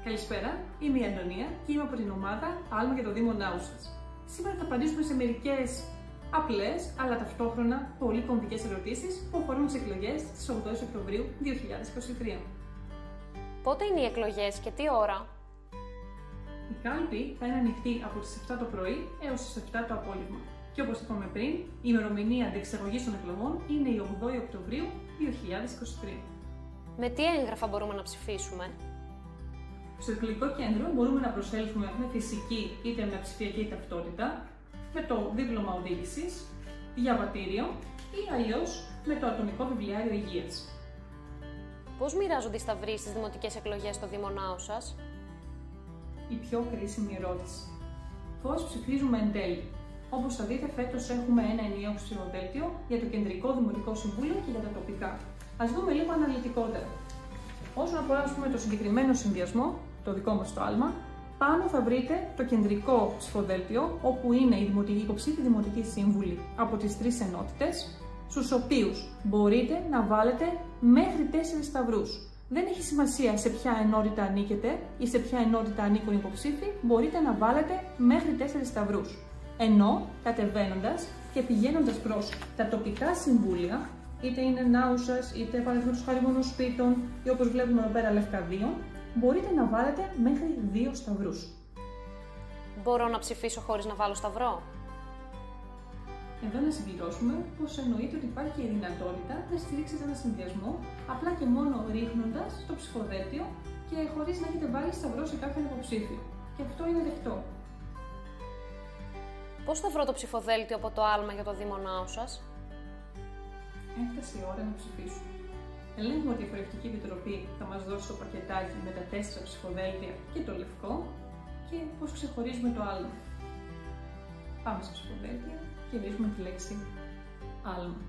Καλησπέρα, είμαι η Αντωνία και είμαι από την ομάδα Άλμα για το Δήμο Νάουσας. Σήμερα θα απαντήσουμε σε μερικές απλές, αλλά ταυτόχρονα πολύ κομβικές ερωτήσεις που αφορούν τις εκλογές της 8ης Οκτωβρίου 2023. Πότε είναι οι εκλογές και τι ώρα? Η κάλπη θα είναι ανοιχτή από τις 7 το πρωί έως τις 7 το απόγευμα. Και όπως είπαμε πριν, η ημερομηνία αντεξαγωγής των εκλογών είναι η 8η Οκτωβρίου 2023. Με τι έγγραφα μπορούμε να ψηφίσουμε? Στο εκλογικό κέντρο μπορούμε να προσέλθουμε με φυσική είτε με ψηφιακή ταυτότητα, με το δίπλωμα οδήγησης, διαβατήριο ή αλλιώς με το ατομικό βιβλιάριο υγείας. Πώς μοιράζονται οι σταυροί στις δημοτικές εκλογές στο Δήμο Νάουσας? Η πιο κρίσιμη ερώτηση. Πώς ψηφίζουμε εν τέλει? Όπως θα δείτε, φέτος έχουμε ένα ενιαίο ψηφοδέλτιο για το Κεντρικό Δημοτικό Συμβούλιο και για τα τοπικά. Ας δούμε λίγο αναλυτικότερα. Όσον αφορά το συγκεκριμένο συνδυασμό, το δικό μας το άλμα, πάνω θα βρείτε το κεντρικό ψηφοδέλτιο, όπου είναι οι υποψήφοι δημοτικοί σύμβουλοι από τις 3 ενότητες, στους οποίους μπορείτε να βάλετε μέχρι 4 σταυρούς. Δεν έχει σημασία σε ποια ενότητα ανήκετε ή σε ποια ενότητα ανήκουν οι υποψήφοι, μπορείτε να βάλετε μέχρι 4 σταυρούς. Ενώ κατεβαίνοντας και πηγαίνοντας προς τα τοπικά συμβούλια, είτε είναι Νάουσας, είτε παραδείγματος χάρη Μονοσπίτων ή όπως βλέπουμε εδώ πέρα Λευκαδίων, μπορείτε να βάλετε μέχρι 2 σταυρούς. Μπορώ να ψηφίσω χωρίς να βάλω σταυρό? Εδώ να συμπληρώσουμε πως εννοείται ότι υπάρχει η δυνατότητα να στηρίξετε ένα συνδυασμό απλά και μόνο ρίχνοντας το ψηφοδέλτιο και χωρίς να έχετε βάλει σταυρό σε κάποιον υποψήφιο. Και αυτό είναι δεκτό. Πώς θα βρω το ψηφοδέλτιο από το άλμα για το Δήμο Νάουσας? Έφτασε η ώρα να ψηφίσουμε. Ελέγχουμε ότι η Εφορευτική Επιτροπή θα μας δώσει το πακετάκι με τα 4 ψηφοδέλτια και το λευκό και πώς ξεχωρίζουμε το άλμα. Πάμε στο ψηφοδέλτιο και βρίσκουμε τη λέξη άλμα.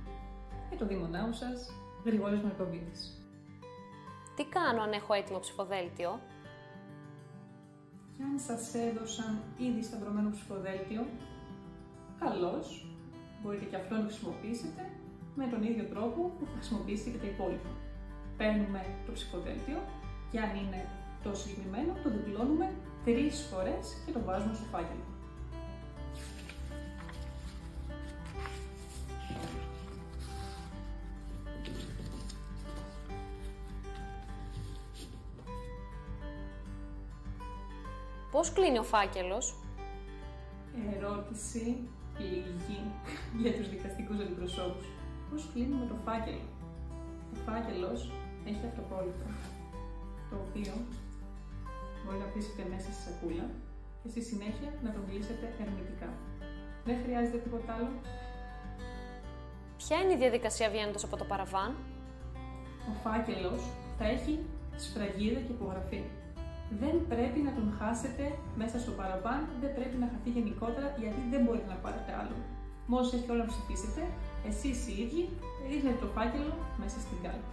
Για το Δήμο Νάουσας, Γρηγόρης Μαρκοβίτης. Τι κάνω αν έχω έτοιμο ψηφοδέλτιο? Και αν σας έδωσαν ήδη σταυρωμένο ψηφοδέλτιο, καλώς, μπορείτε και αυτό να το χρησιμοποιήσετε με τον ίδιο τρόπο που θα χρησιμοποιήσετε και τα υπόλοιπα. Παίρνουμε το ψηφοδέλτιο και αν είναι το συγκεκριμένο, το διπλώνουμε 3 φορές και το βάζουμε στο φάκελο. Πώς κλείνει ο φάκελος? Ερώτηση λίγη για τους δικαστικούς αντιπροσώπους. Πώς κλείνουμε το φάκελο? Ο φάκελος έχει αυτοκόλλητο, το οποίο μπορεί να αφήσετε μέσα στη σακούλα και στη συνέχεια να τον κλείσετε hermetικά. Δεν χρειάζεται τίποτα άλλο. Ποια είναι η διαδικασία βγαίνοντας από το παραβάν? Ο φάκελος θα έχει σφραγίδα και υπογραφή. Δεν πρέπει να τον χάσετε μέσα στο παραβάν, δεν πρέπει να χαθεί γενικότερα γιατί δεν μπορείτε να πάρετε άλλο. Μόλις έχετε όλα να ψηφίσετε, εσείς οι ίδιοι ρίχνετε το φάκελο μέσα στην κάλπη.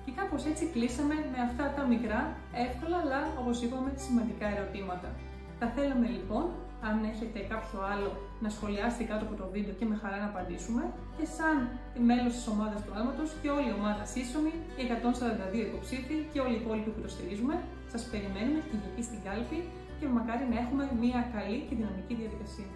Και κάπως έτσι κλείσαμε με αυτά τα μικρά, εύκολα αλλά όπως είπαμε σημαντικά ερωτήματα. Θα θέλαμε λοιπόν, αν έχετε κάποιο άλλο, να σχολιάσετε κάτω από το βίντεο και με χαρά να απαντήσουμε. Και σαν μέλος της ομάδας του άλματος και όλη η ομάδα σύσσωμη, οι 142 υποψήφοι και όλοι οι υπόλοιποι που το στηρίζουμε, σας περιμένουμε και εκεί στην κάλπη και μακάρι να έχουμε μια καλή και δυναμική διαδικασία.